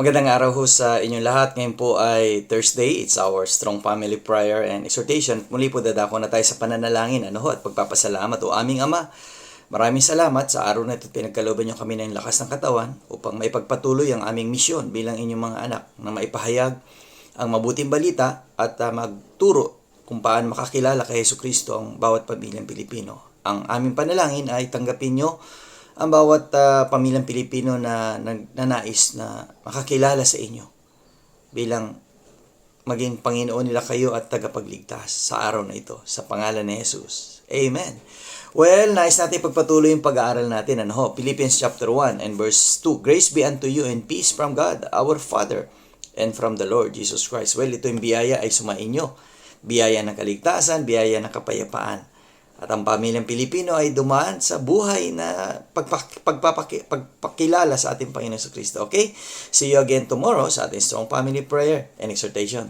Magandang araw ho sa inyong lahat. Ngayon po ay Thursday. It's our Strong Family Prayer and Exhortation. Muli po dadako na tayo sa pananalangin at pagpapasalamat o aming Ama. Maraming salamat sa araw na ito. Pinagkalooban niyo kami ng lakas ng katawan upang maipagpatuloy ang aming misyon bilang inyong mga anak na maipahayag ang mabuting balita at magturo kung paano makakilala kay Jesucristo ang bawat pamilyang Pilipino. Ang aming panalangin ay tanggapin niyo ang bawat pamilyang Pilipino na nais na makakilala sa inyo bilang maging Panginoon nila kayo at tagapagligtas sa araw na ito sa pangalan ni Jesus. Amen. Well, nais natin pagpatuloy yung pag-aaral natin. Philippians chapter 1 and verse 2. Grace be unto you and peace from God, our Father, and from the Lord Jesus Christ. Well, ito yung biyaya ay sumainyo. Biyaya ng kaligtasan, biyaya ng kapayapaan. At ang pamilyang Pilipino ay dumaan sa buhay na pagpapakilala sa ating Panginoon sa Kristo. Okay? See you again tomorrow sa ating Strong Family Prayer and Exhortation.